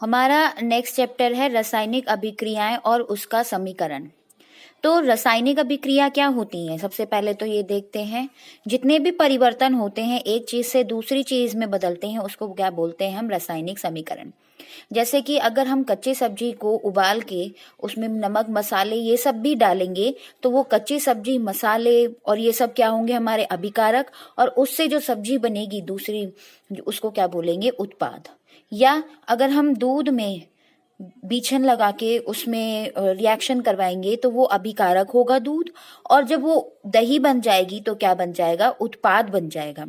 हमारा next chapter है रासायनिक अभिक्रियाएं और उसका समीकरण। तो रासायनिक अभिक्रिया क्या होती हैं? सबसे पहले तो ये देखते हैं, जितने भी परिवर्तन होते हैं एक चीज से दूसरी चीज में बदलते हैं उसको क्या बोलते हैं हम? रासायनिक समीकरण। जैसे कि अगर हम कच्ची सब्जी को उबाल के उसमें नमक मसाले ये सब भी डालेंगे तो वो कच्ची सब्जी मसाले और ये सब क्या होंगे? हमारे अभिकारक, और उससे जो सब्जी बनेगी दूसरी उसको क्या बोलेंगे? उत्पाद। या अगर हम दूध में बीछन लगा के उसमें रिएक्शन करवाएंगे तो वो अभिकारक होगा दूध, और जब वो दही बन जाएगी तो क्या बन जाएगा? उत्पाद बन जाएगा।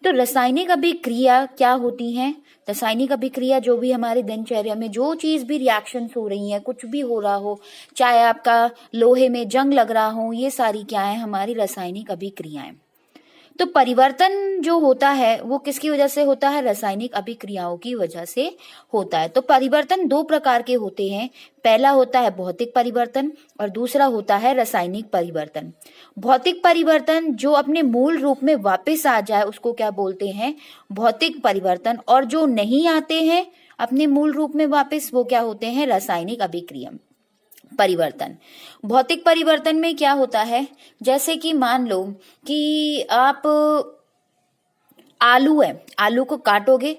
तो रासायनिक अभिक्रिया क्या होती है? रासायनिक अभिक्रिया जो भी हमारे दिनचर्या में जो चीज भी रिएक्शंस हो रही है, कुछ भी हो रहा हो, चाहे आपका लोहे में जंग लग रहा हो, ये सारी क्या है? हमारी रासायनिक अभिक्रियाएं। तो परिवर्तन जो होता है वो किसकी वजह से होता है? रासायनिक अभिक्रियाओं की वजह से होता है। तो परिवर्तन दो प्रकार के होते हैं, पहला होता है भौतिक परिवर्तन और दूसरा होता है रासायनिक परिवर्तन। भौतिक परिवर्तन जो अपने मूल रूप में वापस आ जाए उसको क्या बोलते हैं? भौतिक परिवर्तन। और जो नहीं आते हैं अपने मूल रूप में वापस, वो क्या होते हैं? रासायनिक अभिक्रिया परिवर्तन। भौतिक परिवर्तन में क्या होता है? जैसे कि मान लो कि आप आलू है, आलू को काटोगे,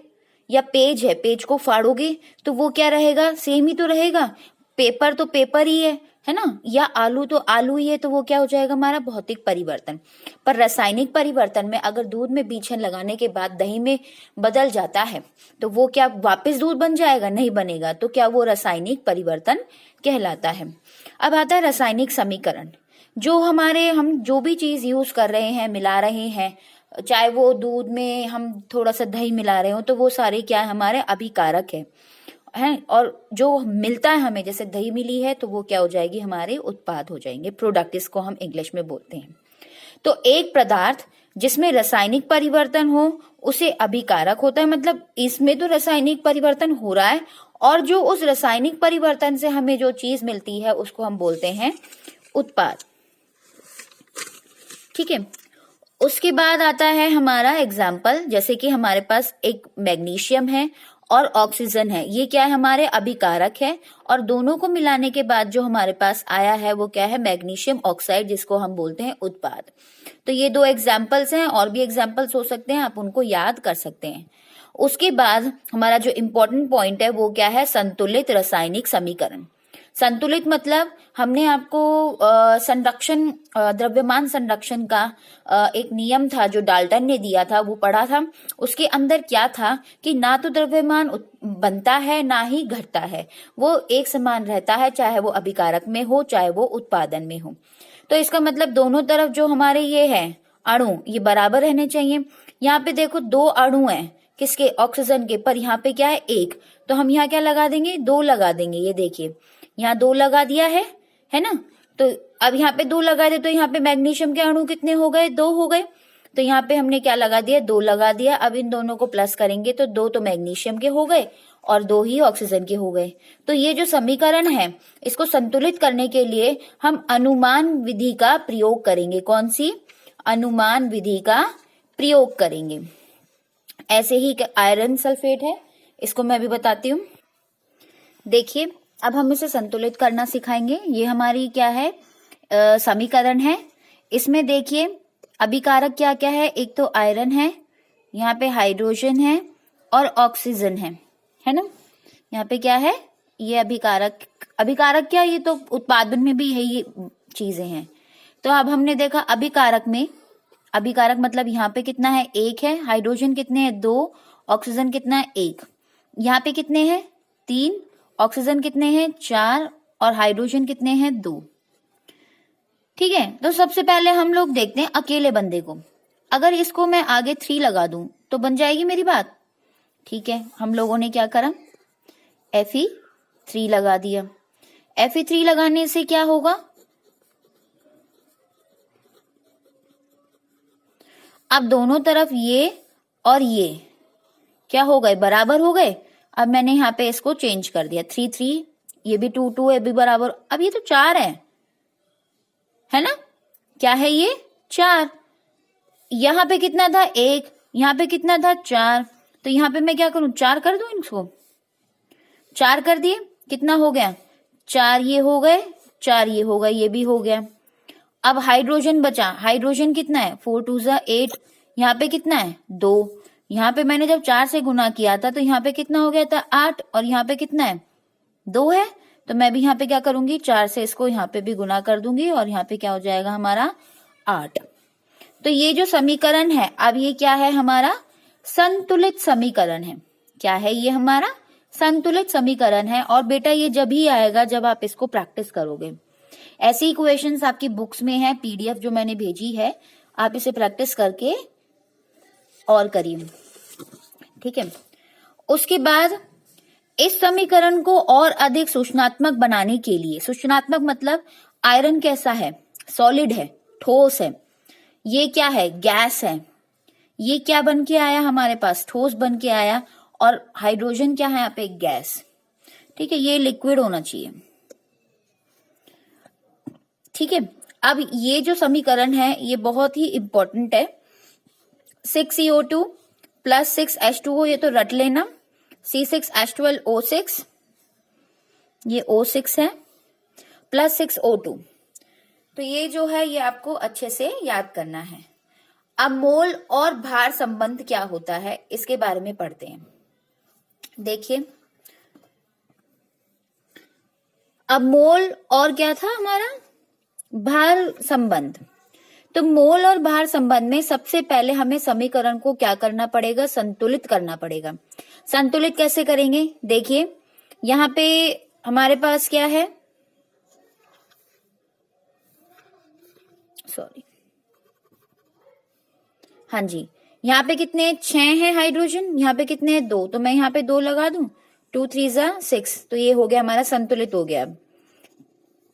या पेज है, पेज को फाड़ोगे तो वो क्या रहेगा? सेम ही तो रहेगा। पेपर तो पेपर ही है ना? या आलू तो आलू ही है, तो वो क्या हो जाएगा? हमारा भौतिक परिवर्तन। पर रासायनिक परिवर्तन में अगर दूध में बीछन लगाने के बाद दही में बदल जाता है तो वो क्या वापस दूध बन जाएगा? नहीं बनेगा। तो क्या वो रासायनिक परिवर्तन कहलाता है। अब आता है रासायनिक समीकरण। जो हमारे हम जो भी चीज यूज कर रहे हैं, मिला रहे हैं, चाहे वो दूध में हम थोड़ा सा दही मिला रहे हो तो वो सारे क्या है? हमारे अभिकारक है। और जो मिलता है हमें, जैसे दही मिली है तो वो क्या हो जाएगी? हमारे उत्पाद हो जाएंगे, प्रोडक्ट, इसको हम इंग्लिश में बोलते हैं। तो एक पदार्थ जिसमें रासायनिक परिवर्तन हो उसे अभिकारक होता है, मतलब इसमें तो रासायनिक परिवर्तन हो रहा है, और जो उस रासायनिक परिवर्तन से हमें जो चीज मिलती है उसको हम बोलते हैं उत्पाद। ठीक है। उसके बाद आता है हमारा एग्जाम्पल, जैसे कि हमारे पास एक मैग्नीशियम है और ऑक्सीजन है, ये क्या है? हमारे अभिकारक है, और दोनों को मिलाने के बाद जो हमारे पास आया है वो क्या है? मैग्नीशियम ऑक्साइड, जिसको हम बोलते हैं उत्पाद। तो ये दो एग्जाम्पल्स हैं, और भी एग्जाम्पल्स हो सकते हैं, आप उनको याद कर सकते हैं। उसके बाद हमारा जो इम्पोर्टेंट पॉइंट है वो क्या है? संतुलित रासायनिक समीकरण। संतुलित मतलब हमने आपको संरक्षण द्रव्यमान संरक्षण का एक नियम था जो डाल्टन ने दिया था, वो पढ़ा था। उसके अंदर क्या था कि ना तो द्रव्यमान बनता है ना ही घटता है, वो एक समान रहता है, चाहे वो अभिकारक में हो चाहे वो उत्पादन में हो। तो इसका मतलब दोनों तरफ जो हमारे ये है अणु, ये बराबर रहने चाहिए। यहाँ पे देखो दो अणु हैं, किसके? ऑक्सीजन के। पर यहाँ पे क्या है? एक। तो हम यहाँ क्या लगा देंगे? दो लगा देंगे। ये देखिए यहाँ दो लगा दिया है ना? तो अब यहाँ पे दो लगा दे तो यहाँ पे मैग्नीशियम के अणु कितने हो गए? दो हो गए। तो यहाँ पे हमने क्या लगा दिया? दो लगा दिया। अब इन दोनों को प्लस करेंगे तो दो तो मैग्नीशियम के हो गए और दो ही ऑक्सीजन के हो गए। तो ये जो समीकरण है इसको संतुलित करने के लिए हम अनुमान विधि का प्रयोग करेंगे। कौन सी? अनुमान विधि का प्रयोग करेंगे। ऐसे ही आयरन सल्फेट है, इसको मैं भी बताती हूँ। देखिए अब हम इसे संतुलित करना सिखाएंगे। ये हमारी क्या है? समीकरण है। इसमें देखिए अभिकारक क्या क्या है? एक तो आयरन है, यहाँ पे हाइड्रोजन है और ऑक्सीजन है ना? यहाँ पे क्या है? ये अभिकारक। अभिकारक क्या? ये तो उत्पादन में भी यही चीजें हैं। तो अब हमने देखा अभिकारक में, अभिकारक मतलब यहाँ पे कितना है? एक है। हाइड्रोजन कितने हैं? दो। ऑक्सीजन कितना है? एक। यहाँ पे कितने हैं? तीन। ऑक्सीजन कितने हैं? चार। और हाइड्रोजन कितने हैं? दो। ठीक है। तो सबसे पहले हम लोग देखते हैं अकेले बंदे को। अगर इसको मैं आगे 3 लगा दूं तो बन जाएगी मेरी बात। ठीक है, हम लोगों ने क्या करा? Fe3 लगा दिया। Fe3 लगाने से क्या होगा? अब दोनों तरफ ये और ये क्या हो गए? बराबर हो गए। अब मैंने यहाँ पे इसको चेंज कर दिया, 3 3, ये भी 2 2 है, भी बराबर। अब ये तो 4 है ना? क्या है ये? 4। यहाँ पे कितना था? 1। यहाँ पे कितना था? 4। तो यहाँ पे मैं क्या करूं? 4 कर दूं इसको। 4 कर दिए, कितना हो गया, 4 ये हो गए, 4 ये हो गए, ये भी हो गया। अब हाइड्रोजन बचा, हाइड्रोजन कितना है, 4 2 जा 8, यहाँ पे कितना है 2, यहाँ पे मैंने जब 4 से गुना किया था तो यहाँ पे कितना हो गया था 8, और यहाँ पे कितना है 2 है, तो मैं भी यहाँ पे क्या करूंगी 4 से इसको यहाँ पे भी गुना कर दूंगी और यहाँ पे क्या हो जाएगा हमारा 8। तो ये जो समीकरण है, अब ये क्या है हमारा संतुलित समीकरण है। क्या है ये हमारा संतुलित समीकरण है। और बेटा ये जब ही आएगा जब आप इसको प्रैक्टिस करोगे। ऐसी इक्वेशंस आपकी बुक्स में है, पीडीएफ जो मैंने भेजी है, आप इसे प्रैक्टिस करके और करिए, ठीक है। उसके बाद इस समीकरण को और अधिक सूचनात्मक बनाने के लिए, सूचनात्मक मतलब आयरन कैसा है, सॉलिड है, ठोस है, ये क्या है गैस है, ये क्या बन के आया हमारे पास ठोस बन के आया, और हाइड्रोजन क्या है यहाँ पे गैस, ठीक है, ये लिक्विड होना चाहिए, ठीक है। अब ये जो समीकरण है ये बहुत ही इंपॉर्टेंट है। 6CO2 प्लस 6H2O, ये तो रट लेना, C6H12O6, ये O6 है, प्लस 6O2, तो ये जो है ये आपको अच्छे से याद करना है। अब मोल और भार संबंध क्या होता है इसके बारे में पढ़ते हैं। देखिए अब मोल और क्या था हमारा भार संबंध। तो मोल और भार संबंध में सबसे पहले हमें समीकरण को क्या करना पड़ेगा, संतुलित करना पड़ेगा। संतुलित कैसे करेंगे, देखिए यहाँ पे हमारे पास क्या है, सॉरी, हाँ जी, यहाँ पे कितने 6 हैं हाइड्रोजन, यहाँ पे कितने हैं 2, तो मैं यहाँ पे 2 लगा दूं, 2 3 जा 6, तो ये हो गया हमारा संतुलित हो गया,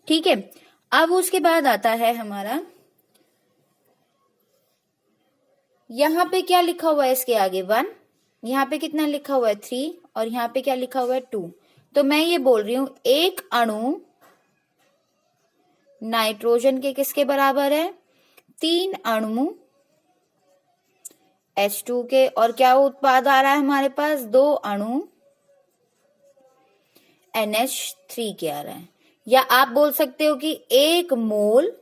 ठीक है। अब उसके बाद आता है हमारा, यहाँ पे क्या लिखा हुआ है इसके आगे 1, यहाँ पे कितना लिखा हुआ है 3, और यहाँ पे क्या लिखा हुआ है 2। तो मैं ये बोल रही हूं एक अणु नाइट्रोजन के किसके बराबर है, 3 अणु H2 के, और क्या उत्पाद आ रहा है हमारे पास, 2 अणु NH3 के आ रहा है। या आप बोल सकते हो कि 1 मोल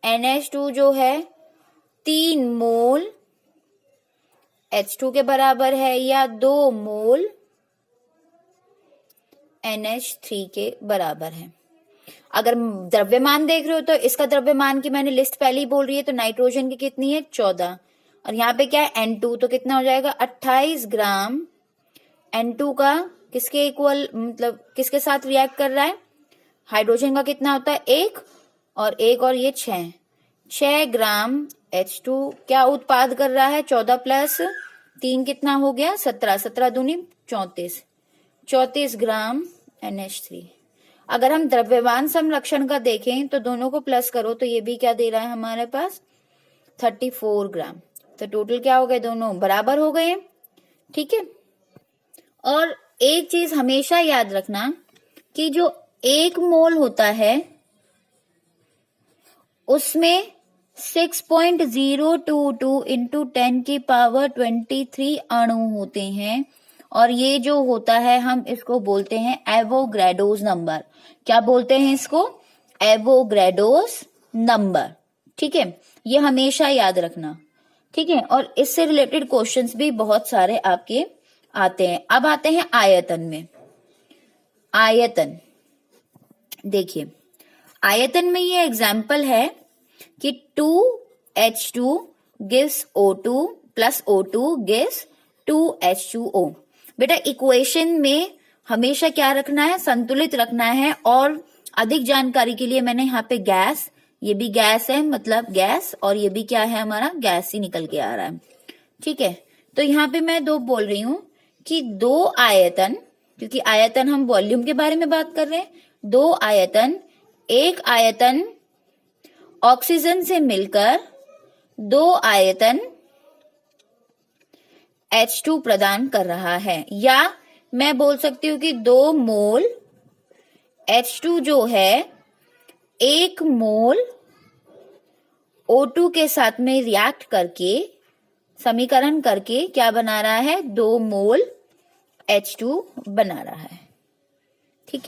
NH2 जो है 3 मोल H2 के बराबर है, या 2 मोल NH3 के बराबर है। अगर द्रव्यमान देख रहे हो तो इसका द्रव्यमान की मैंने लिस्ट पहले ही बोल रही है, तो नाइट्रोजन की कितनी है 14, और यहाँ पे क्या है N2, तो कितना हो जाएगा 28 ग्राम N2 का किसके इक्वल, मतलब किसके साथ रिएक्ट कर रहा है, हाइड्रोजन का कितना होता है 1 और ये 6 ग्राम H2 क्या उत्पाद कर रहा है, 14 प्लस 3 कितना हो गया 17, 17 दूनी 34 ग्राम NH3। अगर हम द्रव्यमान संरक्षण का देखें तो दोनों को प्लस करो तो ये भी क्या दे रहा है हमारे पास 34 ग्राम, तो टोटल क्या हो गए, दोनों बराबर हो गए, ठीक है। और एक चीज हमेशा याद रखना कि जो 1 मोल होता है उसमें 6.022 इंटू 10 की पावर 23 अणु होते हैं, और ये जो होता है हम इसको बोलते हैं एवोग्रेडोस नंबर। क्या बोलते हैं इसको, एवोग्रेडोस नंबर, ठीक है, ये हमेशा याद रखना, ठीक है। और इससे रिलेटेड क्वेश्चंस भी बहुत सारे आपके आते हैं। अब आते हैं आयतन में। आयतन देखिए, आयतन में ये एग्जाम्पल है कि 2H2 gives O2 plus O2 gives 2H2O। बेटा इक्वेशन में हमेशा क्या रखना है, संतुलित रखना है। और अधिक जानकारी के लिए मैंने यहाँ पे गैस, ये भी गैस है मतलब गैस, और ये भी क्या है हमारा गैस ही निकल के आ रहा है, ठीक है। तो यहाँ पे मैं 2 बोल रही हूं कि 2 आयतन, क्योंकि आयतन हम वॉल्यूम के बारे में बात कर रहे हैं, 2 आयतन, एक आयतन ऑक्सीजन से मिलकर 2 आयतन H2 प्रदान कर रहा है। या मैं बोल सकती हूं कि 2 मोल H2 जो है 1 मोल O2 के साथ में रिएक्ट करके समीकरण करके क्या बना रहा है, 2 मोल H2 बना रहा है। ठीक है।